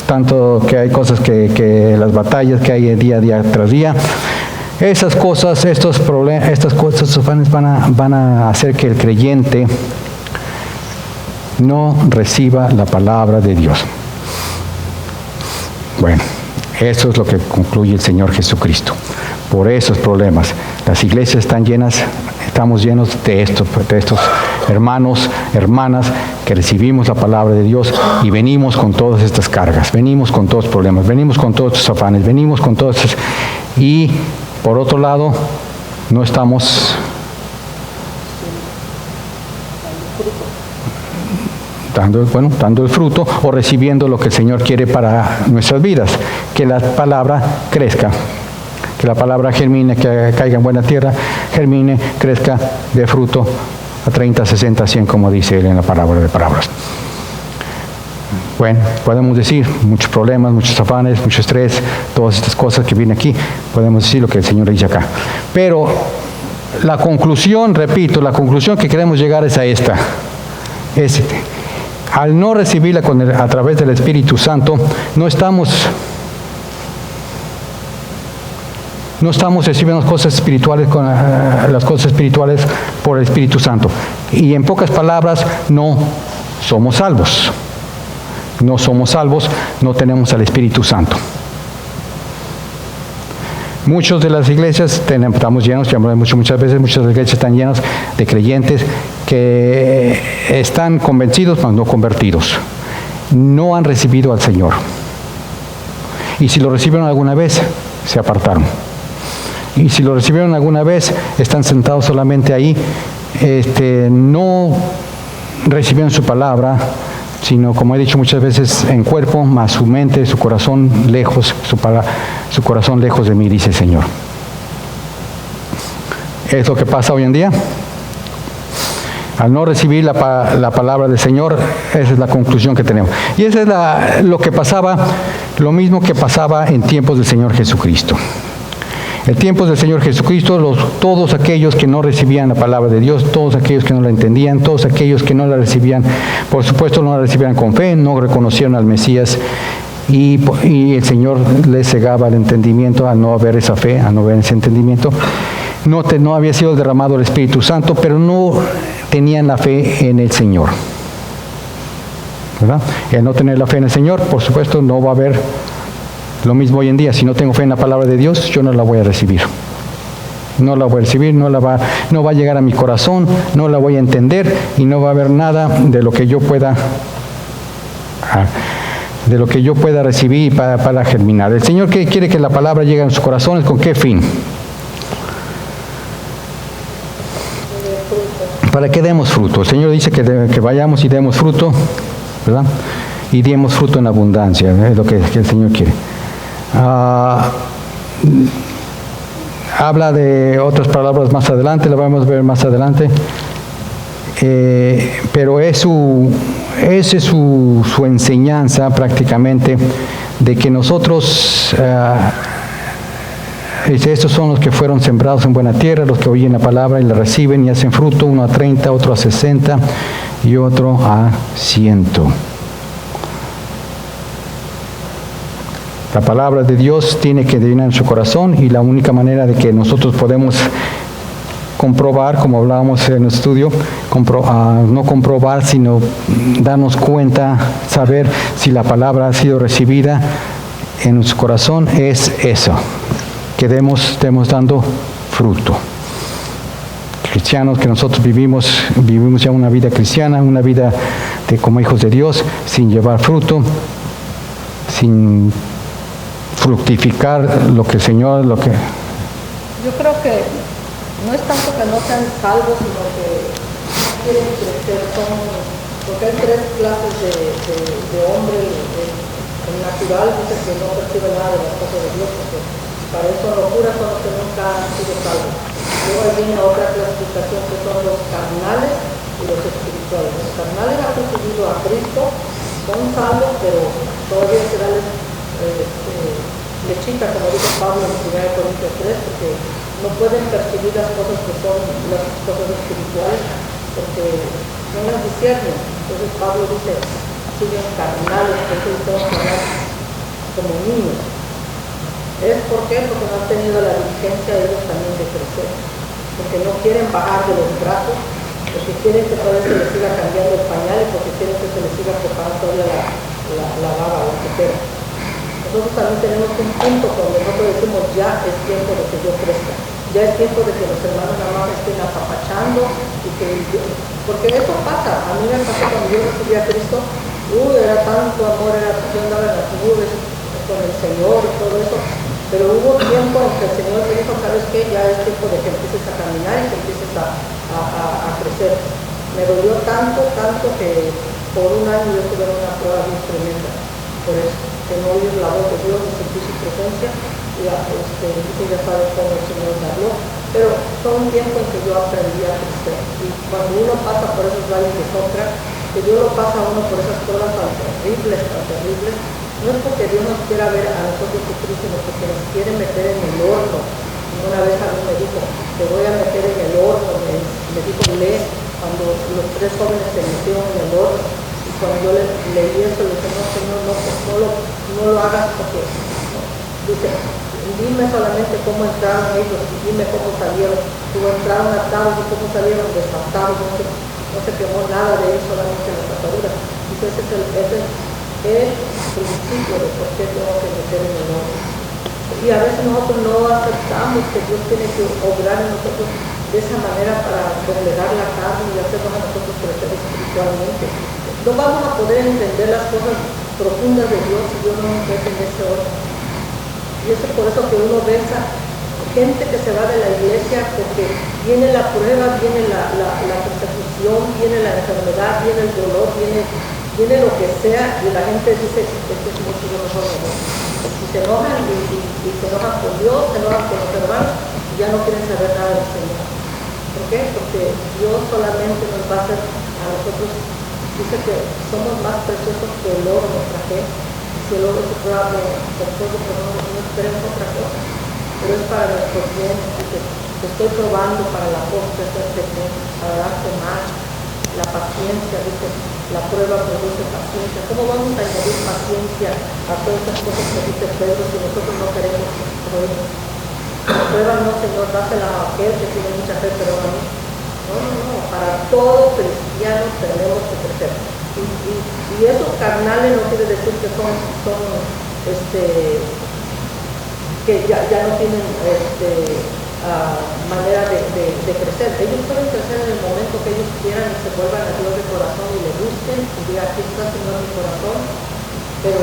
tanto que hay cosas que las batallas que hay día tras día, esas cosas, estos afanes van a hacer que el creyente no reciba la palabra de Dios. Bueno, eso es lo que concluye el Señor Jesucristo. Por esos problemas, las iglesias estamos llenos de estos hermanos, hermanas, que recibimos la palabra de Dios y venimos con todas estas cargas, venimos con todos los problemas, venimos con todos estos afanes, venimos con todos estos, y por otro lado, no estamos dando el fruto o recibiendo lo que el Señor quiere para nuestras vidas, que la palabra crezca, que la palabra germine, que caiga en buena tierra, germine, crezca, dé fruto a 30, 60, 100, como dice él en la parábola de parábolas. Bueno, podemos decir muchos problemas, muchos afanes, mucho estrés, todas estas cosas que vienen aquí, podemos decir lo que el Señor dice acá. Pero la conclusión, repito, la conclusión que queremos llegar es a esta. Al no recibirla a través del Espíritu Santo, no estamos recibiendo las cosas espirituales por el Espíritu Santo. Y en pocas palabras, no somos salvos. No somos salvos, no tenemos al Espíritu Santo. Muchas de las iglesias estamos llenos, muchas veces muchas iglesias están llenas de creyentes que están convencidos, pero no convertidos. No han recibido al Señor. Y si lo recibieron alguna vez, se apartaron. Y si lo recibieron alguna vez, están sentados solamente ahí, no recibieron su palabra, sino, como he dicho muchas veces, en cuerpo, más su mente, su corazón lejos, su corazón lejos de mí, dice el Señor. ¿Es lo que pasa hoy en día? Al no recibir la palabra del Señor, esa es la conclusión que tenemos. Y eso es lo que pasaba, lo mismo que pasaba en tiempos del Señor Jesucristo. En tiempos del Señor Jesucristo, todos aquellos que no recibían la palabra de Dios, todos aquellos que no la entendían, todos aquellos que no la recibían, por supuesto no la recibían con fe, no reconocieron al Mesías, y el Señor les cegaba el entendimiento al no haber esa fe, al no haber ese entendimiento. No había sido derramado el Espíritu Santo, pero no tenían la fe en el Señor, ¿verdad? Y al no tener la fe en el Señor, por supuesto, no va a haber lo mismo hoy en día. Si no tengo fe en la palabra de Dios, yo no la voy a recibir. No la voy a recibir, no va a llegar a mi corazón, no la voy a entender y no va a haber nada de lo que yo pueda recibir para germinar. El Señor quiere que la palabra llegue a sus corazones. ¿Con qué fin? Para que demos fruto. El Señor dice que vayamos y demos fruto, ¿verdad? Y demos fruto en abundancia, es lo que el Señor quiere. Habla de otras palabras más adelante, lo vamos a ver más adelante, pero esa es su enseñanza prácticamente, de que nosotros, estos son los que fueron sembrados en buena tierra, los que oyen la palabra y la reciben y hacen fruto, uno a 30, otro a 60 y otro a 100. La palabra de Dios tiene que vivir en su corazón, y la única manera de que nosotros podemos comprobar, como hablábamos en el estudio, no comprobar, sino darnos cuenta, saber si la palabra ha sido recibida en su corazón, es eso, que estemos dando fruto. Cristianos que nosotros vivimos ya una vida cristiana, una vida como hijos de Dios, sin llevar fruto, sin fructificar lo que el Señor, Yo creo que no es tanto que no sean salvos, sino que no quieren crecer, porque hay tres clases de hombre. El natural dice que no percibe nada de las cosas de Dios, porque para eso locuras son los que nunca han sido salvos. Luego ahí viene otra clasificación, que son los carnales y los espirituales. Los carnales han recibido a Cristo, son salvos, pero todavía se da lechita, como dice Pablo en 1 Corintios 3, porque no pueden percibir las cosas que son las cosas espirituales, porque no las disciernen. Entonces Pablo dice, siguen carnales, entonces tenemos que hablar como niños. ¿Por qué? Porque no han tenido la diligencia ellos también de crecer, porque no quieren bajar de los brazos, porque quieren que todavía se les siga cambiando el pañal, y porque quieren que se les siga preparando todavía la baba, la tetera. Nosotros también tenemos un punto donde nosotros decimos, ya es tiempo de que yo crezca, ya es tiempo de que los hermanos nada más estén apapachando, porque eso pasa. A mí me pasó cuando yo recibí a Cristo, era tanto amor, yo andaba en las nubes con el Señor y todo eso, pero hubo tiempo en que el Señor me dijo, ¿sabes qué? Ya es tiempo de que empieces a caminar y que empieces a crecer. Me dolió tanto que por un año yo tuve una prueba bien tremenda, por eso, que no oír la voz de Dios, ni sentir su presencia, y ya sabes cómo el Señor me habló, pero fue un tiempo en que yo aprendí a crecer. Y cuando uno pasa por esos valles de sombra, que Dios lo pasa a uno por esas pruebas tan terribles, no es porque Dios nos quiera ver a nosotros sufrir, sino porque nos quiere meter en el horno. Una vez a mí me dijo, te voy a meter en el horno, me dijo, lee, cuando los tres jóvenes se metieron en el horno. Y cuando yo leí eso, le dije, no, Señor, no lo hagas, porque dice, dime solamente cómo entraron ellos, y dime cómo salieron. Cómo entraron atados y cómo salieron desatados, no se quemó nada de eso, solamente las ataduras. Dice, ese es el principio de por qué tengo que meter en el horno. Y a veces nosotros no aceptamos que Dios tiene que obrar en nosotros de esa manera para doblegar la carne y hacernos a nosotros crecer espiritualmente. No vamos a poder entender las cosas profundas de Dios si Dios no nos mete en ese orden. Y eso es por eso que uno ve esa gente que se va de la iglesia, porque viene la prueba, viene la persecución, viene la enfermedad, viene el dolor, viene lo que sea, y la gente dice, este es mucho, yo mejor no voy. Y se enojan, y se enojan con Dios, se enojan con los hermanos, y ya no quieren saber nada del Señor. ¿Por qué? Porque Dios solamente nos va a hacer a nosotros, dice que somos más preciosos que el oro, nuestra fe. Si el oro se prueba con fuego, pero no esperemos otra cosa. Pero es para nuestro bien, dice, te estoy probando para la postre, para darte más. La paciencia, dice, la prueba produce paciencia. ¿Cómo vamos a añadir paciencia a todas estas cosas que dice Pedro si nosotros no queremos pruebas? La prueba no, Señor, dásela a aquel que tiene mucha fe, pero a mí. No. Para todo cristiano tenemos que crecer. Y esos carnales no quiere decir que son que ya no tienen manera de crecer. Ellos pueden crecer en el momento que ellos quieran y se vuelvan a Dios de corazón y le busquen y digan, aquí está, Señor, mi corazón. Pero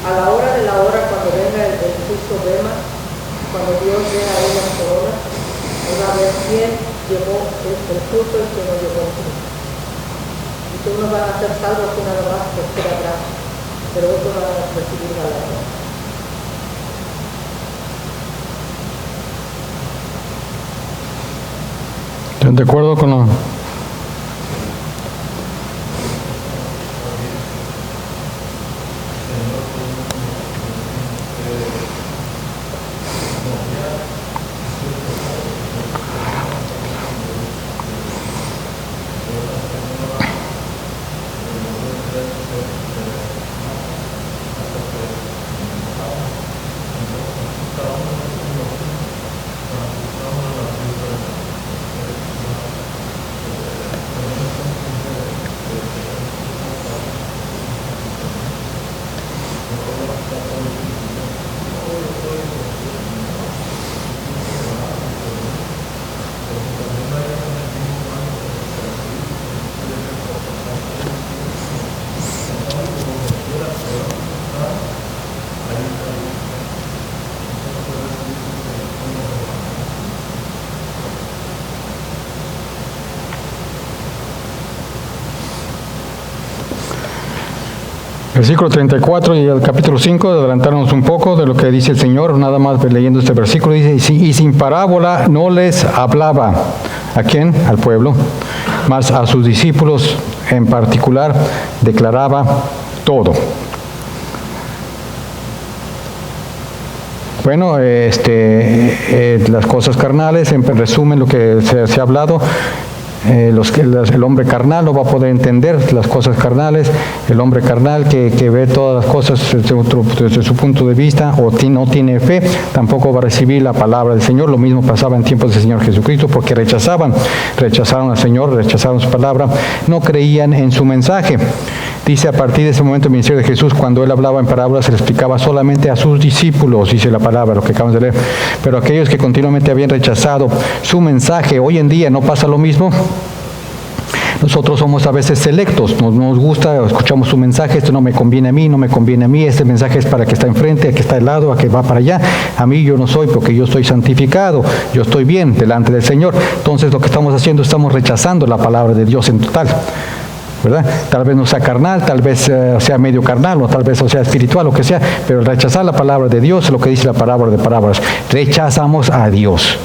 a la hora de la hora, cuando venga el juicio Bema, cuando Dios vea ahí las coronas, Él va a ver quién llevó el fruto y quién no llevó el fruto. Y que unos van a ser salvos que nada más por ser atrás, pero otros van a recibir galardón. ¿Están de acuerdo con lo? Versículo 34 y el capítulo 5, adelantarnos un poco de lo que dice el Señor, nada más leyendo este versículo, dice, y sin parábola no les hablaba. ¿A quién? Al pueblo. Mas a sus discípulos en particular declaraba todo. Bueno, las cosas carnales, en resumen lo que se ha hablado. El hombre carnal no va a poder entender las cosas carnales. El hombre carnal que ve todas las cosas desde su punto de vista o no tiene fe, tampoco va a recibir la palabra del Señor. Lo mismo pasaba en tiempos del Señor Jesucristo, porque rechazaron al Señor, rechazaron su palabra, no creían en su mensaje. Dice, a partir de ese momento el ministerio de Jesús, cuando Él hablaba en parábolas, se le explicaba solamente a sus discípulos, dice la palabra, lo que acabamos de leer. Pero aquellos que continuamente habían rechazado su mensaje, hoy en día no pasa lo mismo. Nosotros somos a veces selectos, nos gusta, escuchamos su mensaje, esto no me conviene a mí, este mensaje es para el que está enfrente, el que está al lado, a que va para allá. A mí yo no soy, porque yo estoy santificado, yo estoy bien delante del Señor. Entonces lo que estamos haciendo, estamos rechazando la palabra de Dios en total, ¿verdad? Tal vez no sea carnal, tal vez sea medio carnal, o tal vez sea espiritual, lo que sea, pero rechazar la palabra de Dios es lo que dice la palabra de parábolas. Rechazamos a Dios.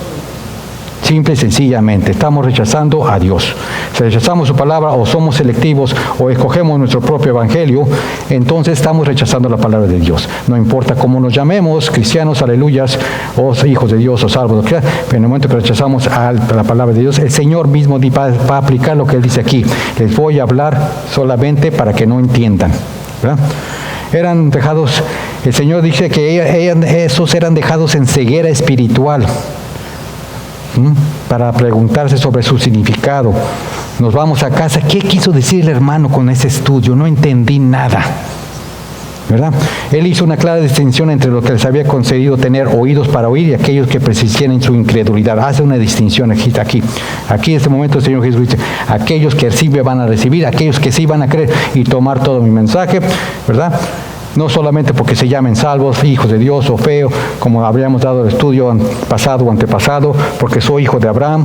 Simple y sencillamente, estamos rechazando a Dios. Si rechazamos su palabra, o somos selectivos, o escogemos nuestro propio evangelio, entonces estamos rechazando la palabra de Dios. No importa cómo nos llamemos, cristianos, aleluyas, o hijos de Dios, o salvos, pero en el momento que rechazamos a la palabra de Dios, el Señor mismo va a aplicar lo que Él dice aquí. Les voy a hablar solamente para que no entiendan, ¿verdad? Eran dejados, el Señor dice que esos eran dejados en ceguera espiritual, para preguntarse sobre su significado. Nos vamos a casa, ¿qué quiso decir el hermano con ese estudio? No entendí nada, ¿verdad? Él hizo una clara distinción entre lo que les había concedido tener oídos para oír y aquellos que persistían en su incredulidad. Hace una distinción aquí en este momento el Señor Jesús dice, aquellos que sí van a recibir, aquellos que sí van a creer y tomar todo mi mensaje, ¿verdad? No solamente porque se llamen salvos, hijos de Dios o feos, como habríamos dado el estudio pasado o antepasado, porque soy hijo de Abraham,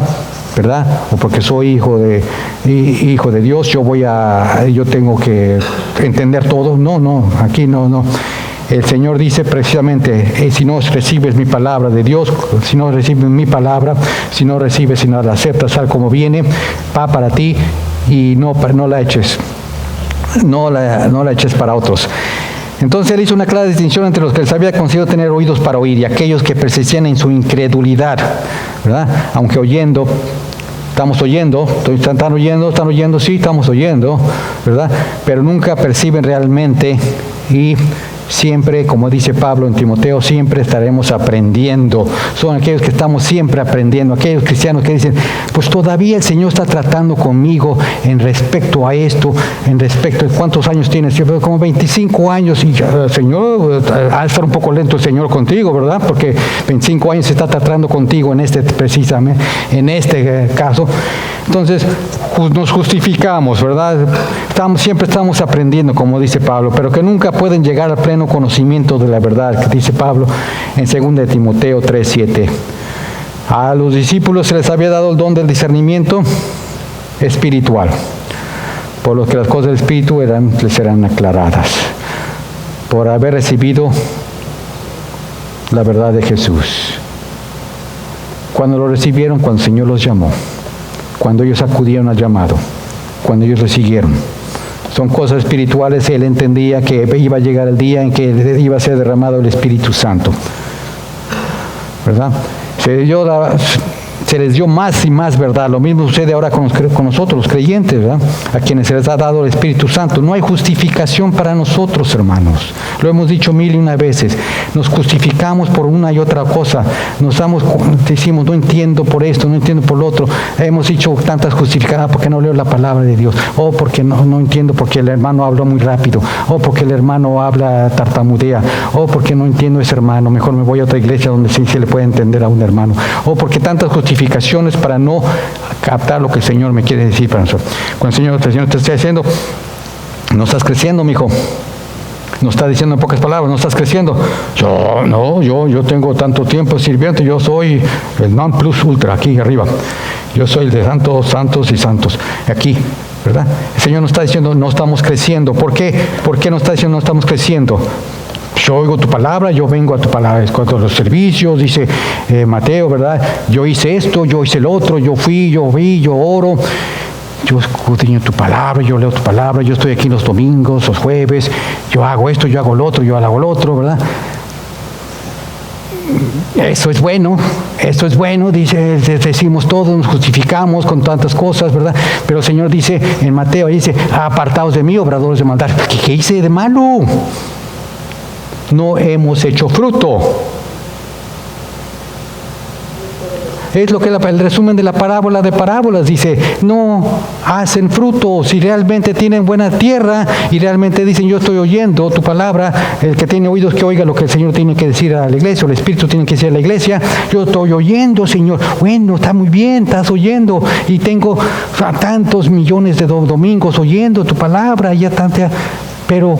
¿verdad? O porque soy hijo de Dios, yo tengo que entender todo. No, aquí no. El Señor dice precisamente, si no recibes mi palabra de Dios, si no recibes mi palabra, si no recibes, si no la aceptas tal como viene, va para ti y no la eches. No la eches para otros. Entonces él hizo una clara distinción entre los que les había concedido tener oídos para oír y aquellos que persistían en su incredulidad, ¿verdad? Aunque oyendo, estamos oyendo, están oyendo, sí, estamos oyendo, ¿verdad? Pero nunca perciben realmente y siempre, como dice Pablo en Timoteo, siempre estaremos aprendiendo. Son aquellos que estamos siempre aprendiendo, aquellos cristianos que dicen, pues todavía el Señor está tratando conmigo en respecto a esto, en respecto a cuántos años tienes. Yo veo como 25 años y Señor, ha de estar un poco lento el Señor contigo, ¿verdad? Porque 25 años se está tratando contigo precisamente, en este caso. Entonces, nos justificamos, ¿verdad? Siempre estamos aprendiendo, como dice Pablo, pero que nunca pueden llegar al pleno conocimiento de la verdad, que dice Pablo en 2 de Timoteo 3:7. A los discípulos se les había dado el don del discernimiento espiritual, por lo que las cosas del Espíritu les serán aclaradas, por haber recibido la verdad de Jesús. Cuando lo recibieron, cuando el Señor los llamó, cuando ellos acudieron al llamado, cuando ellos le siguieron. Son cosas espirituales. Él entendía que iba a llegar el día en que iba a ser derramado el Espíritu Santo, ¿verdad? Se les dio más y más verdad. Lo mismo sucede ahora con nosotros, los creyentes, ¿verdad? A quienes se les ha dado el Espíritu Santo. No hay justificación para nosotros, hermanos. Lo hemos dicho 1001 veces. Nos justificamos por una y otra cosa. Decimos, no entiendo por esto, no entiendo por lo otro. Hemos dicho tantas justificadas porque no leo la palabra de Dios. O porque no entiendo porque el hermano habló muy rápido. O porque el hermano habla tartamudea. O porque no entiendo ese hermano. Mejor me voy a otra iglesia donde sí se le puede entender a un hermano. O porque tantas justificaciones para no captar lo que el Señor me quiere decir para nosotros. Cuando el Señor te está diciendo, no estás creciendo, mijo. No está diciendo en pocas palabras, no estás creciendo. Yo tengo tanto tiempo sirviendo, yo soy el non plus ultra, aquí arriba. Yo soy el de santos y santos. Aquí, ¿verdad? El Señor nos está diciendo, no estamos creciendo. ¿Por qué? ¿Por qué nos está diciendo no estamos creciendo? Yo oigo tu palabra, yo vengo a tu palabra. Es cuando los servicios, dice Mateo, ¿verdad? Yo hice esto, yo hice el otro, yo fui, yo vi, yo oro. Yo escudriño tu palabra, yo leo tu palabra, yo estoy aquí los domingos, los jueves, yo hago esto, yo hago lo otro, yo hago lo otro, ¿verdad? Eso es bueno, decimos todos, nos justificamos con tantas cosas, ¿verdad? Pero el Señor dice en Mateo, dice, apartaos de mí, obradores de maldad. ¿Qué hice de malo? No hemos hecho fruto. Es lo que el resumen de la parábola de parábolas dice, no hacen fruto. Si realmente tienen buena tierra y realmente dicen, yo estoy oyendo tu palabra, el que tiene oídos que oiga lo que el Señor tiene que decir a la iglesia, o el Espíritu tiene que decir a la iglesia, yo estoy oyendo, Señor. Bueno, está muy bien, estás oyendo, y tengo tantos millones de domingos oyendo tu palabra, ya tanta. Pero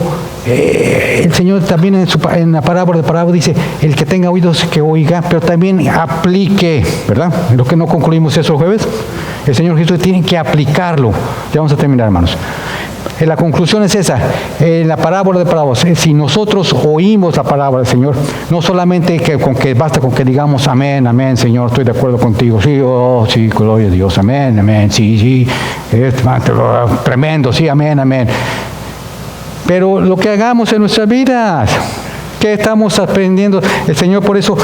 el Señor también en la parábola de parábola dice, el que tenga oídos que oiga, pero también aplique, ¿verdad? Lo que no concluimos eso el jueves, el Señor Jesús tiene que aplicarlo. Ya vamos a terminar, hermanos. La conclusión es esa, la parábola de parábolas. Si nosotros oímos la palabra del Señor, no solamente basta con que digamos amén, amén, Señor, estoy de acuerdo contigo, sí, sí, gloria a Dios, amén, amén, sí, tremendo, sí, amén, amén. Pero lo que hagamos en nuestras vidas, ¿qué estamos aprendiendo? El Señor por eso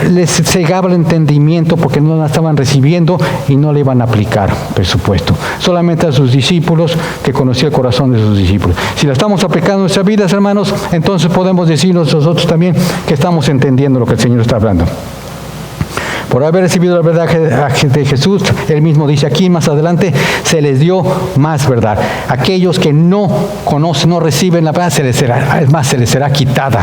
les cegaba el entendimiento, porque no la estaban recibiendo y no le iban a aplicar, por supuesto. Solamente a sus discípulos, que conocía el corazón de sus discípulos. Si la estamos aplicando en nuestras vidas, hermanos, entonces podemos decir nosotros también que estamos entendiendo lo que el Señor está hablando. Por haber recibido la verdad de Jesús, Él mismo dice aquí más adelante, se les dio más verdad. Aquellos que no conocen, no reciben la verdad, se les será quitada.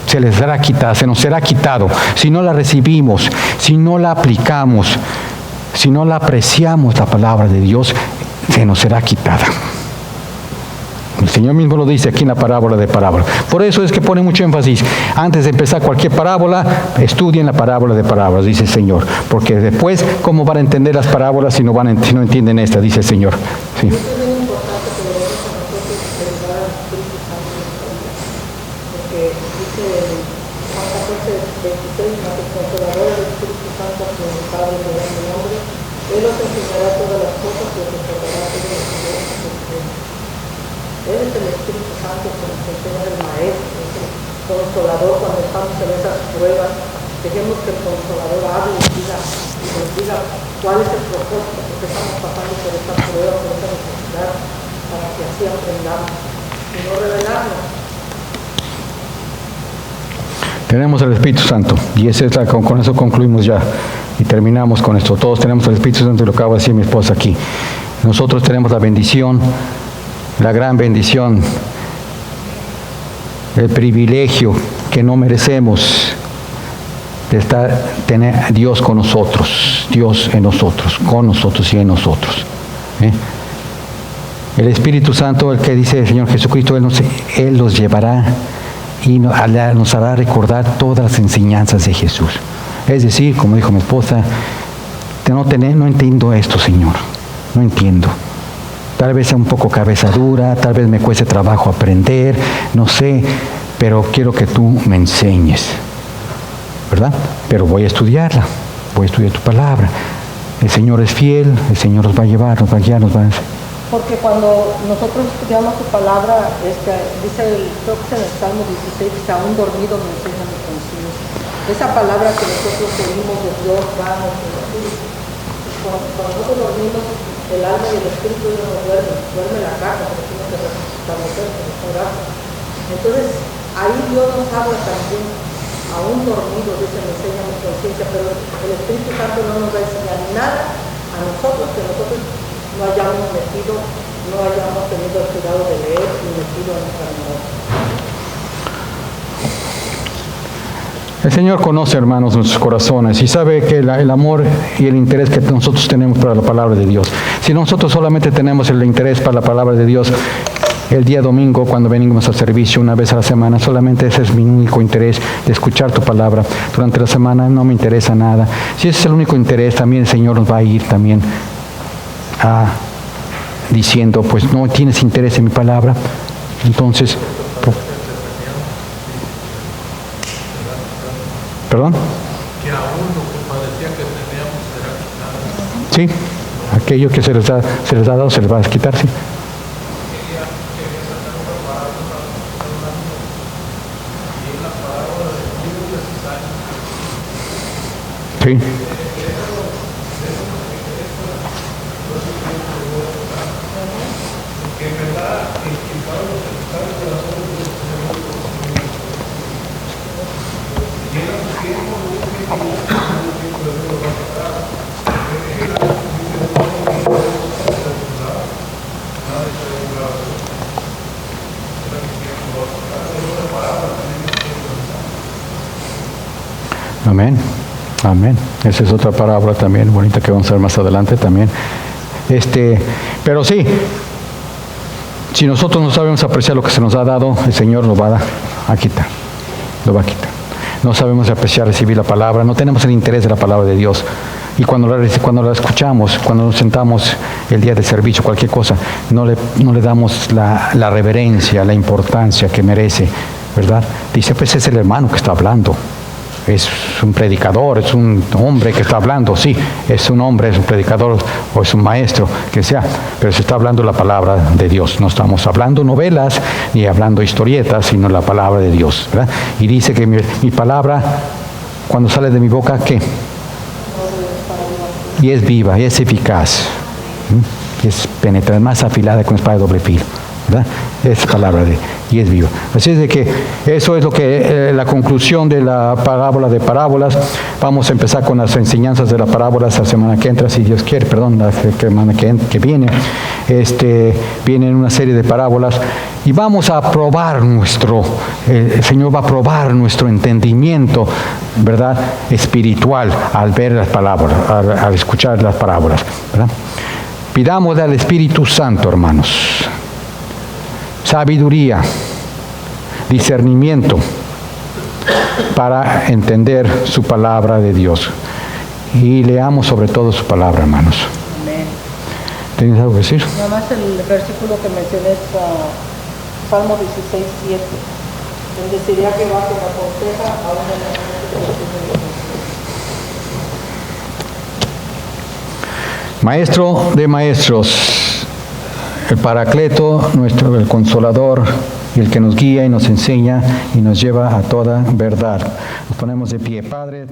Se les será quitada, se nos será quitado. Si no la recibimos, si no la aplicamos, si no la apreciamos la palabra de Dios, se nos será quitada. El Señor mismo lo dice aquí en la parábola de parábolas. Por eso es que pone mucho énfasis. Antes de empezar cualquier parábola, estudien la parábola de parábolas, dice el Señor. Porque después, ¿cómo van a entender las parábolas si no entienden esta? Dice el Señor. Sí. Es muy importante que le demos a nosotros ayudar al Espíritu Santo en nuestra vida. Porque Consolador, el Espíritu Santo, a quien el Padre le da mi nombre, Él os enseñará todas las cosas y os recordará todo lo que yo os enseñé. Él es el Espíritu Santo que nos enseña el Maestro, es el Consolador cuando estamos en esas pruebas. Dejemos que el Consolador hable y nos diga cuál es el propósito, por qué estamos pasando por esta prueba, por esta necesidad, para que así aprendamos y no revelarnos. Tenemos el Espíritu Santo y con eso concluimos ya y terminamos con esto. Todos tenemos el Espíritu Santo y lo acaba de decir mi esposa aquí. Nosotros tenemos la bendición, la gran bendición, el privilegio que no merecemos de tener a Dios con nosotros, Dios en nosotros, con nosotros y en nosotros. El Espíritu Santo, el que dice el Señor Jesucristo, Él los llevará y nos hará recordar todas las enseñanzas de Jesús. Es decir, como dijo mi esposa, no entiendo esto, Señor, no entiendo. Tal vez sea un poco cabeza dura, tal vez me cueste trabajo aprender, no sé, pero quiero que tú me enseñes, ¿verdad? Pero voy a estudiarla, voy a estudiar tu palabra. El Señor es fiel, el Señor nos va a llevar, nos va a guiar, nos va a enseñar. Porque cuando nosotros estudiamos su palabra, dice, creo que es en el Salmo 16, dice, aún dormido me enseña mi conciencia. Esa palabra que nosotros oímos de Dios va a nuestro espíritu. Cuando nosotros dormimos, el alma y el espíritu no duerme la carne, porque tiene que restablecerse, restaurarse. Entonces, ahí Dios nos habla también, aún dormido, dice, me enseña mi conciencia, pero el Espíritu Santo no nos va a enseñar nada a nosotros que nosotros no hayamos metido, no hayamos tenido el cuidado de leer y metido en nuestra memoria. El Señor conoce, hermanos, nuestros corazones y sabe que el amor y el interés que nosotros tenemos para la palabra de Dios. Si nosotros solamente tenemos el interés para la palabra de Dios, el día domingo cuando venimos al servicio una vez a la semana, solamente ese es mi único interés, de escuchar tu palabra. Durante la semana no me interesa nada. Si ese es el único interés, también el Señor nos va a ir también diciendo, pues no tienes interés en mi palabra, entonces ¿perdón? Que aún lo que parecía que teníamos era quitado. Sí, aquello que se les ha dado se les va a quitar, sí. Sí. Amén, amén. Esa es otra parábola también bonita que vamos a ver más adelante también. Pero sí, si nosotros no sabemos apreciar lo que se nos ha dado, el Señor lo va a quitar, lo va a quitar. No sabemos apreciar, recibir la palabra, no tenemos el interés de la palabra de Dios. Y cuando la escuchamos, cuando nos sentamos el día de servicio, cualquier cosa, no le damos la reverencia, la importancia que merece, ¿verdad? Dice, pues es el hermano que está hablando. Es un predicador, es un hombre que está hablando, sí, es un hombre, es un predicador o es un maestro, que sea, pero se está hablando la palabra de Dios. No estamos hablando novelas ni hablando historietas, sino la palabra de Dios, ¿verdad? Y dice que mi palabra, cuando sale de mi boca, ¿qué? Y es viva, y es eficaz, es penetrante, más afilada con espada de doble filo, ¿verdad? Es palabra y es viva. Así es de que eso es lo que la conclusión de la parábola de parábolas. Vamos a empezar con las enseñanzas de la parábola la semana que entra, si Dios quiere, perdón, la semana que viene. Vienen una serie de parábolas y vamos a probar el Señor va a probar nuestro entendimiento, ¿verdad? Espiritual al ver las parábolas, al escuchar las parábolas, ¿verdad? Pidámosle al Espíritu Santo, hermanos, sabiduría, discernimiento para entender su palabra de Dios. Y leamos sobre todo su palabra, hermanos. Amén. ¿Tienes algo que decir? Nada más el versículo que mencioné es Salmo 16:7. Bendeciría que va que me aconseja aún en la noche que Maestro de maestros, el Paracleto, el Consolador, y el que nos guía y nos enseña y nos lleva a toda verdad. Nos ponemos de pie. Padre.